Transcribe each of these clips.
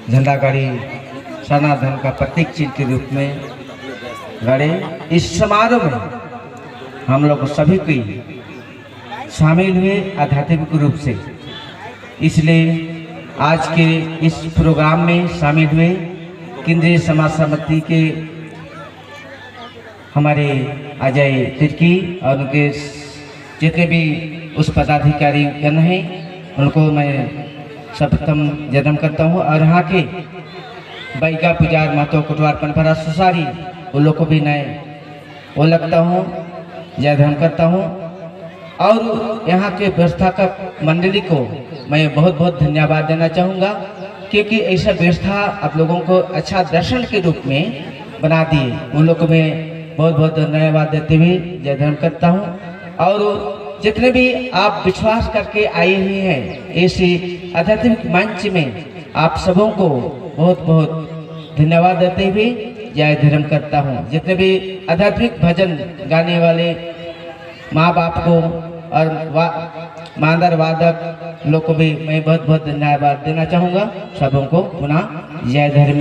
झंडा गाड़ी सनातन का प्रतीक चिन्ह के रूप में गड़े। इस समारोह में हम लोग सभी को शामिल हुए आध्यात्मिक रूप से, इसलिए आज के इस प्रोग्राम में शामिल हुए केंद्रीय समाज समिति के हमारे अजय तिर्की और उनके जितने भी उस पदाधिकारी गण हैं उनको मैं सर्वप्रथम जन्म करता हूँ, और यहाँ के बैगा पुजार महतो कुटवार पनपरा सुसारी उन लोग को भी मैं वो लगता हूँ, जय धर्म करता हूँ। और यहाँ के व्यवस्थापक मंडली को मैं बहुत बहुत धन्यवाद देना चाहूँगा, क्योंकि ऐसा व्यवस्था आप लोगों को अच्छा दर्शन के रूप में बना दिए। उन लोग को मैं बहुत बहुत धन्यवाद देते हुए जय धर्म करता हूँ। और जितने भी आप विश्वास करके आए हुए हैं ऐसे आध्यात्मिक मंच में, आप सबों को बहुत बहुत धन्यवाद देते हुए जय धर्म करता हूँ। जितने भी आध्यात्मिक भजन गाने वाले माँ बाप को और मांदर वादक लोग को भी मैं बहुत बहुत धन्यवाद देना चाहूँगा। सबों को पुनः जय धर्म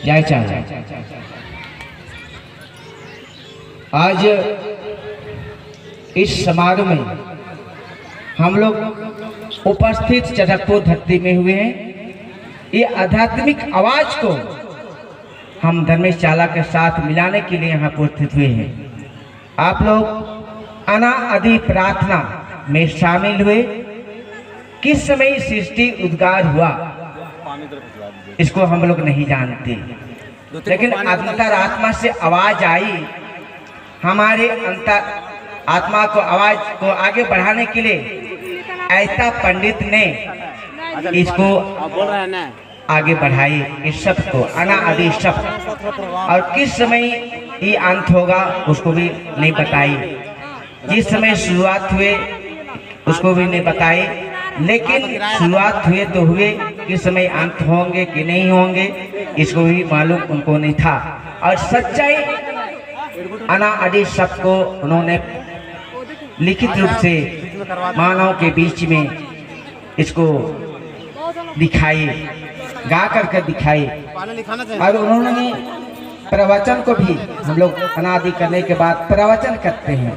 जय चाह। आज इस समारोह में हम लोग उपस्थित चटकपुर धरती में हुए हैं। ये आध्यात्मिक आवाज को हम धर्मशाला के साथ मिलाने के लिए यहाँ उपस्थित हुए हैं। आप लोग अनादि प्रार्थना में शामिल हुए। किस समय सृष्टि उद्गार हुआ इसको हम लोग नहीं जानते, लेकिन अंतरात्मा से आवाज आई। हमारे अंतर आत्मा को आवाज को आगे बढ़ाने के लिए ऐसा पंडित ने इसको आगे बढ़ाई, इस शब्द को अनादि शब्द। और किस समय ये अंत होगा उसको भी नहीं बताई। जिस समय शुरुआत हुए उसको भी नहीं बताई, लेकिन शुरुआत हुए तो हुए, किस समय अंत होंगे कि नहीं होंगे इसको भी मालूम उनको नहीं था। और सच्चाई अनादि शब्द को उन्होंने लिखित रूप से मानव के बीच में इसको दिखाई, गा करके दिखाई। और उन्होंने प्रवचन को भी हम लोग अनादि करने के बाद प्रवचन करते हैं,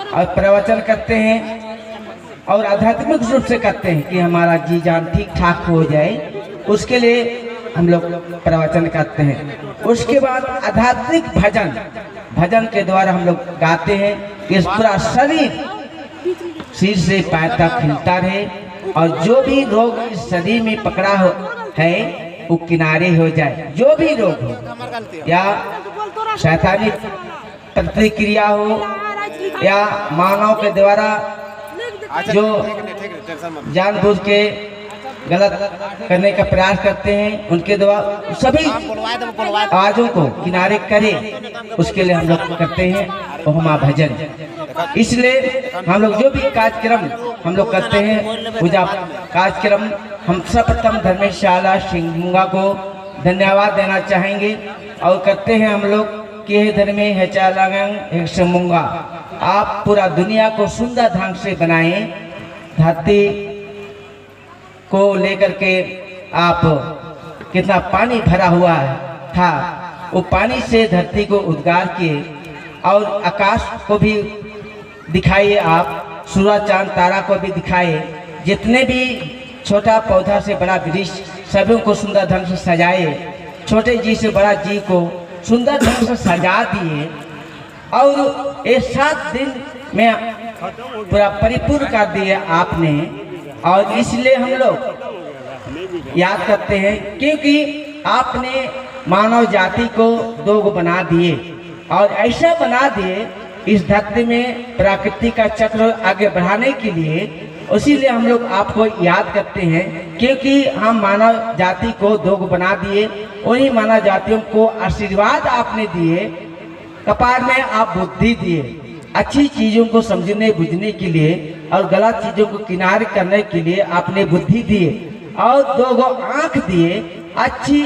और प्रवचन करते हैं और आध्यात्मिक रूप से करते हैं कि हमारा जी जान ठीक ठाक हो जाए, उसके लिए हम लोग प्रवचन करते हैं। उसके बाद आध्यात्मिक भजन के द्वारा हम लोग गाते हैं कि इस पूरा शरीर सिर से पैर तक हिलता रहे, और जो भी रोग इस शरीर में पकड़ा हो है वो किनारे हो जाए। जो भी रोग हो, या शैतानी प्रतिक्रिया हो या मानव के द्वारा जो जानबूझ के गलत करने का प्रयास करते हैं, उनके द्वारा सभी आवाजों को किनारे करे, उसके लिए हम लोग करते हैं ओहमा भजन। इसलिए हम लोग जो भी कार्यक्रम हम लोग करते हैं, पूजा कार्यक्रम, हम सर्वप्रथम धर्मशाला सिंगमुंगा को धन्यवाद देना चाहेंगे। और करते हैं हम लोग कि धर्मे है चालांग सिंगमुंगा, आप पूरा दुनिया को सुंदर ढंग से बनाएं। धरती को लेकर के आप कितना पानी भरा हुआ था, वो पानी से धरती को उद्गार किए, और आकाश को भी दिखाइए, आप सूरज चांद तारा को भी दिखाए। जितने भी छोटा पौधा से बड़ा वृक्ष सभी को सुंदर ढंग से सजाए, छोटे जी से बड़ा जी को सुंदर ढंग से सजा दिए, और ये 7 दिन में पूरा परिपूर्ण कर दिए आपने। और इसलिए हम लोग याद करते हैं, क्योंकि आपने मानव जाति को 2 बना दिए, और ऐसा बना दिए इस धरती में प्रकृति का चक्र आगे बढ़ाने के लिए। इसीलिए हम लोग आपको याद करते हैं, क्योंकि हम मानव जाति को 2 बना दिए। उन्हीं मानव जातियों को आशीर्वाद आपने दिए, कपार में आप बुद्धि दिए, अच्छी चीज़ों को समझने बुझने के लिए, और गलत चीज़ों को किनारे करने के लिए आपने बुद्धि दिए, और 2 आँख दिए, अच्छी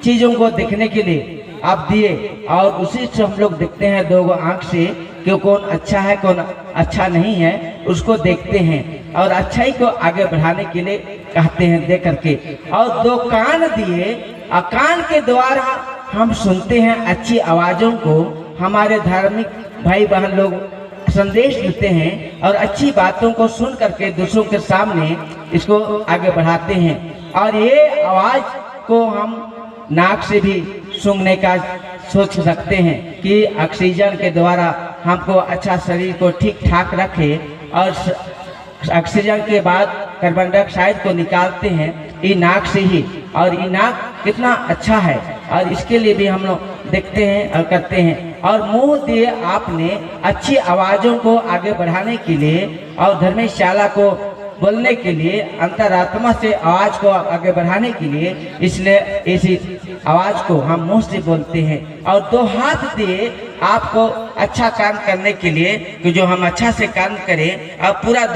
चीज़ों को देखने के लिए आप दिए। और उसी से हम लोग देखते हैं 2 आँख से कि कौन अच्छा है कौन अच्छा नहीं है, उसको देखते हैं और अच्छाई को आगे बढ़ाने के लिए कहते हैं दे करके। और दो कान दिए, कान के द्वारा हम सुनते हैं अच्छी आवाज़ों को। हमारे धार्मिक भाई बहन लोग संदेश देते हैं और अच्छी बातों को सुन करके दूसरों के सामने इसको आगे बढ़ाते हैं। और ये आवाज़ को हम नाक से भी सूंघने का सोच सकते हैं कि ऑक्सीजन के द्वारा हमको अच्छा शरीर को ठीक ठाक रखे, और ऑक्सीजन के बाद कार्बन डाइऑक्साइड को निकालते हैं ये नाक से ही। और ये नाक कितना अच्छा है और इसके लिए भी हम लोग देखते हैं और करते हैं। और मुंह दिए आपने अच्छी आवाज़ों को आगे बढ़ाने के लिए और धर्मशाला को बोलने के लिए, अंतरात्मा से आवाज़ को आगे बढ़ाने के लिए, इसलिए इसी आवाज़ को हम मुंह से बोलते हैं। और दो हाथ दिए आपको अच्छा काम करने के लिए कि जो हम अच्छा से काम करें और पूरा